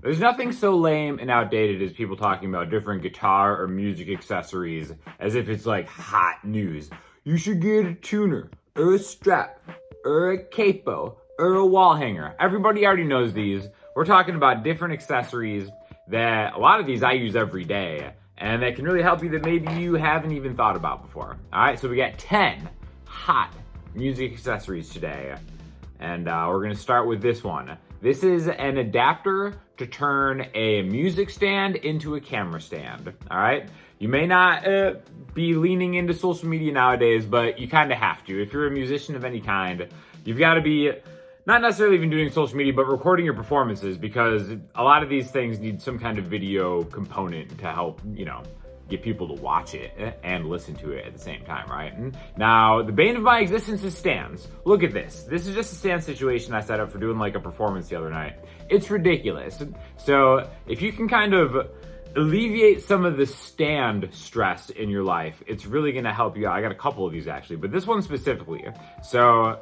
There's nothing so lame and outdated as people talking about different guitar or music accessories as if it's like hot news. You should get a tuner, or a strap, or a capo, or a wall hanger. Everybody already knows these. We're talking about different accessories that a lot of these I use every day, and that can really help you that maybe you haven't even thought about before. All right, so we got 10 hot music accessories today, and we're gonna start with this one. This is an adapter to turn a music stand into a camera stand, all right? You may not be leaning into social media nowadays, but you kind of have to. If you're a musician of any kind, you've got to be not necessarily even doing social media, but recording your performances, because a lot of these things need some kind of video component to help, get people to watch it and listen to it at the same time, right? Now, the bane of my existence is stands. Look at this. This is just a stand situation I set up for doing like a performance the other night. It's ridiculous. So if you can kind of alleviate some of the stand stress in your life, it's really gonna help you out. I got a couple of these actually, but this one specifically. So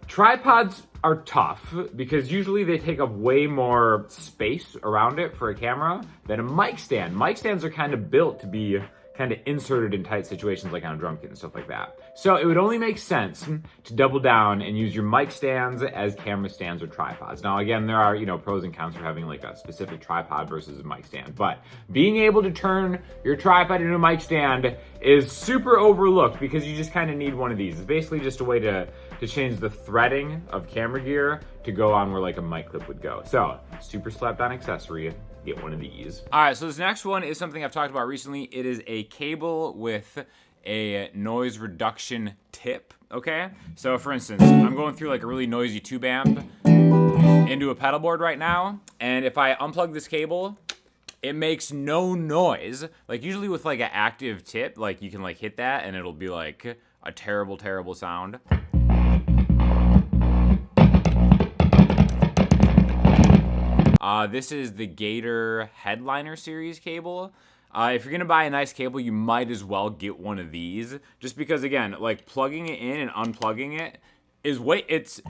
tripods are tough because usually they take up way more space around it for a camera than a mic stand. Mic stands are kind of built to be kind of inserted in tight situations like on a drum kit and stuff like that. So it would only make sense to double down and use your mic stands as camera stands or tripods. Now again, there are, pros and cons for having like a specific tripod versus a mic stand, but being able to turn your tripod into a mic stand is super overlooked because you just kind of need one of these. It's basically just a way to change the threading of camera gear to go on where like a mic clip would go. So super slapped on accessory. Get one of these. All right, so this next one is something I've talked about recently. It is a cable with a noise reduction tip, okay? So for instance, I'm going through like a really noisy tube amp into a pedal board right now, and if I unplug this cable, it makes no noise. Like usually with like an active tip, like you can like hit that and it'll be like a terrible, terrible sound. This is the Gator Headliner Series cable. If you're gonna buy a nice cable, you might as well get one of these, just because again, like plugging it in and unplugging it is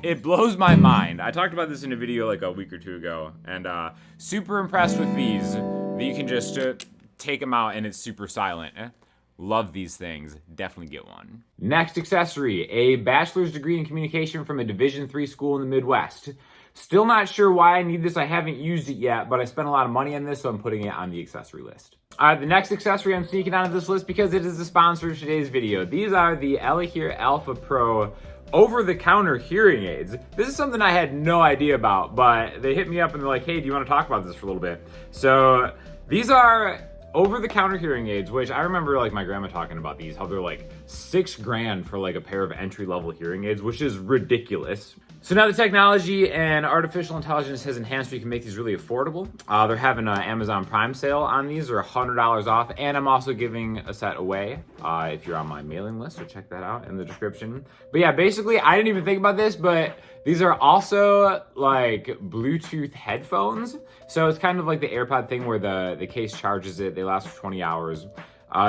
it blows my mind. I talked about this in a video like a week or two ago, and super impressed with these. That you can just take them out and it's super silent. Love these things. Definitely get one. Next accessory, a bachelor's degree in communication from a Division III school in the Midwest. Still not sure why I need this. I haven't used it yet, but I spent a lot of money on this, so I'm putting it on the accessory list. The next accessory I'm sneaking onto this list because it is the sponsor of today's video. These are the Hear Alpha Pro over-the-counter hearing aids. This is something I had no idea about, but they hit me up and they're like, hey, do you want to talk about this for a little bit? So these are over-the-counter hearing aids, which I remember like my grandma talking about these, how they're like $6,000 for like a pair of entry-level hearing aids, which is ridiculous. So now the technology and artificial intelligence has enhanced, we can make these really affordable. They're having an Amazon Prime sale on these. They're $100 off, and I'm also giving a set away if you're on my mailing list, so check that out in the description. But yeah, basically, I didn't even think about this, but these are also like Bluetooth headphones. So it's kind of like the AirPod thing where the case charges it. They last for 20 hours.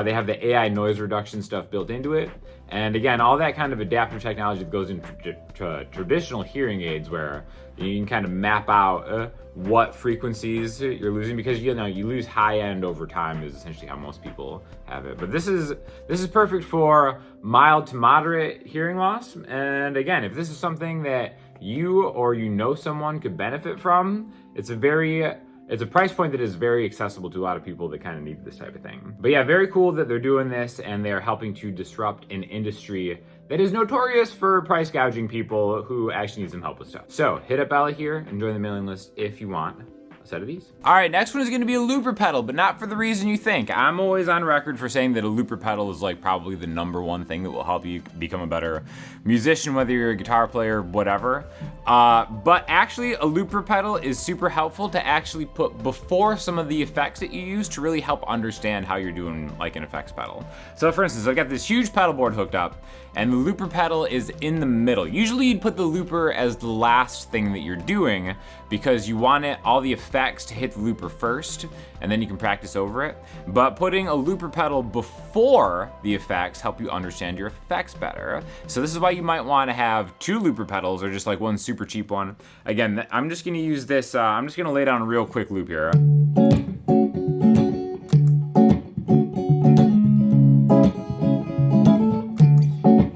They have the AI noise reduction stuff built into it. And again, all that kind of adaptive technology that goes into traditional hearing aids where you can kind of map out what frequencies you're losing, because you lose high end over time is essentially how most people have it. But this is perfect for mild to moderate hearing loss. And again, if this is something that you or someone could benefit from, it's a price point that is very accessible to a lot of people that kind of need this type of thing. But yeah, very cool that they're doing this and they're helping to disrupt an industry that is notorious for price gouging people who actually need some help with stuff. So hit up Ella here and join the mailing list if you want a set of these. All right, next one is gonna be a looper pedal, but not for the reason you think. I'm always on record for saying that a looper pedal is like probably the #1 thing that will help you become a better musician, whether you're a guitar player, whatever. But actually a looper pedal is super helpful to actually put before some of the effects that you use to really help understand how you're doing like an effects pedal. So for instance, I've got this huge pedal board hooked up and the looper pedal is in the middle. Usually you'd put the looper as the last thing that you're doing because you want all the effects effects to hit the looper first, and then you can practice over it. But putting a looper pedal before the effects help you understand your effects better. So this is why you might want to have 2 looper pedals or just like one super cheap one. Again, I'm just gonna use this, I'm just gonna lay down a real quick loop here.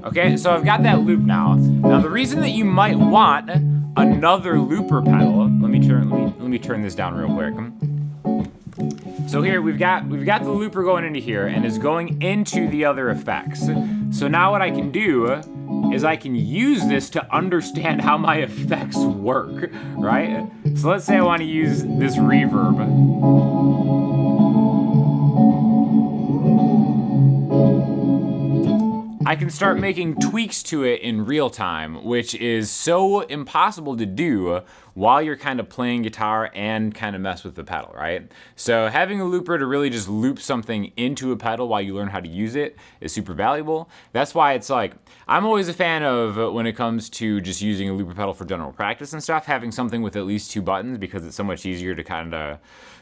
Okay, so I've got that loop now. Now the reason that you might want another looper pedal, let me turn this down real quick. So here we've got the looper going into here and is going into the other effects. So now what I can do is I can use this to understand how my effects work, right? So let's say I want to use this reverb. I can start making tweaks to it in real time, which is so impossible to do while you're kind of playing guitar and kind of mess with the pedal, right? So having a looper to really just loop something into a pedal while you learn how to use it is super valuable. That's why it's like, I'm always a fan of, when it comes to just using a looper pedal for general practice and stuff, having something with at least 2 buttons, because it's so much easier to kind of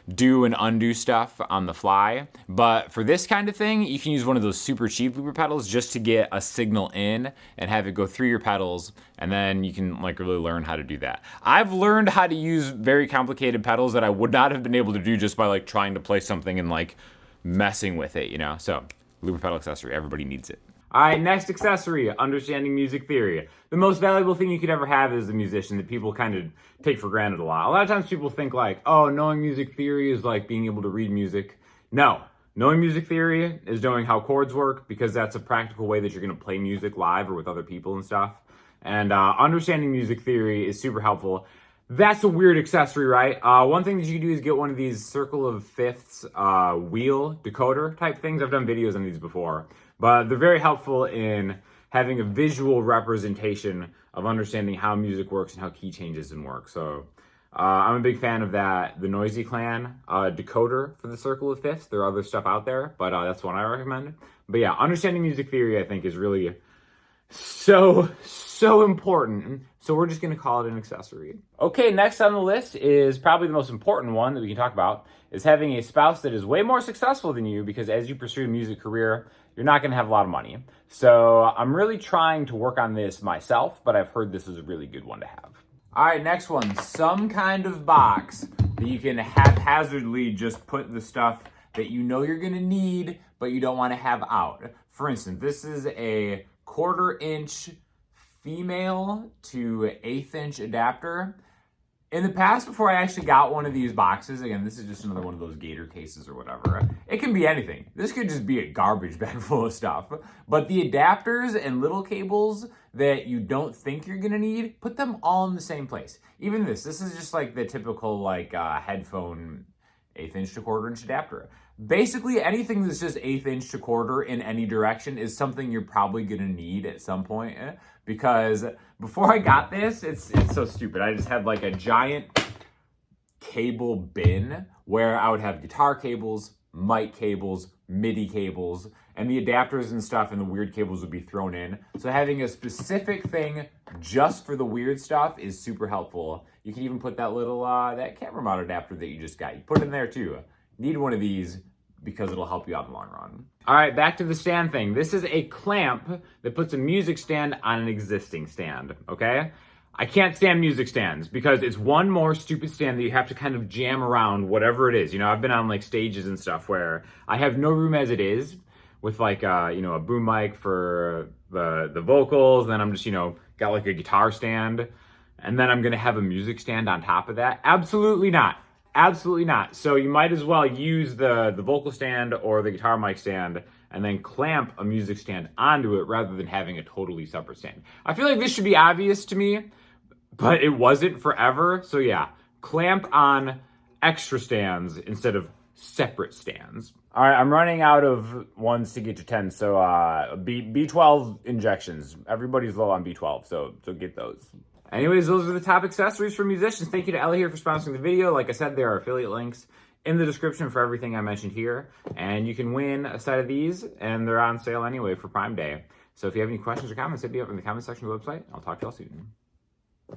do and undo stuff on the fly. But for this kind of thing, you can use one of those super cheap looper pedals just to get a signal in and have it go through your pedals, and then you can like really learn how to do that. I've learned how to use very complicated pedals that I would not have been able to do just by like trying to play something and like messing with it, you know? So looper pedal accessory, everybody needs it. All right, next accessory, understanding music theory. The most valuable thing you could ever have as a musician that people kind of take for granted a lot. A lot of times people think like, oh, knowing music theory is like being able to read music. No, knowing music theory is knowing how chords work, because that's a practical way that you're gonna play music live or with other people and stuff. And understanding music theory is super helpful. That's a weird accessory, right? One thing that you can do is get one of these circle of fifths wheel decoder type things. I've done videos on these before, but they're very helpful in having a visual representation of understanding how music works and how key changes and work. So I'm a big fan of that. The Noisy Clan decoder for the circle of fifths. There are other stuff out there, but that's one I recommend. But yeah, understanding music theory, I think, is really so important. So we're just gonna call it an accessory. Okay, next on the list is probably the most important one that we can talk about, is having a spouse that is way more successful than you, because as you pursue a music career, you're not gonna have a lot of money. So I'm really trying to work on this myself, but I've heard this is a really good one to have. All right, next one, some kind of box that you can haphazardly just put the stuff that you know you're gonna need, but you don't wanna have out. For instance, this is a 1/4 inch female to 1/8 inch adapter. In the past, before I actually got one of these boxes, again, this is just another one of those gator cases or whatever. It can be anything. This could just be a garbage bag full of stuff. But the adapters and little cables that you don't think you're gonna need, put them all in the same place. Even this is just like the typical like headphone 1/8 inch to 1/4 inch adapter. Basically, anything that's just 1/8 inch to 1/4 in any direction is something you're probably gonna need at some point. Because before I got this, it's so stupid. I just had like a giant cable bin where I would have guitar cables, mic cables, MIDI cables, and the adapters and stuff and the weird cables would be thrown in. So having a specific thing just for the weird stuff is super helpful. You can even put that little, that camera mount adapter that you just got. You put it in there too. Need one of these because it'll help you out in the long run. All right, back to the stand thing. This is a clamp that puts a music stand on an existing stand, okay? I can't stand music stands because it's one more stupid stand that you have to kind of jam around whatever it is. You know, I've been on like stages and stuff where I have no room as it is with like, you know, a boom mic for the vocals. Then I'm just, you know, got like a guitar stand. And then I'm gonna have a music stand on top of that. Absolutely not. Absolutely not. So you might as well use the vocal stand or the guitar mic stand and then clamp a music stand onto it rather than having a totally separate stand. I feel like this should be obvious to me, but it wasn't forever. So yeah, clamp on extra stands instead of separate stands. All right, I'm running out of ones to get to 10. So B12 injections. Everybody's low on B12, so get those. Anyways, those are the top accessories for musicians. Thank you to Ellie here for sponsoring the video. Like I said, there are affiliate links in the description for everything I mentioned here. And you can win a set of these, and they're on sale anyway for Prime Day. So if you have any questions or comments, hit me up in the comment section of the website. I'll talk to y'all soon.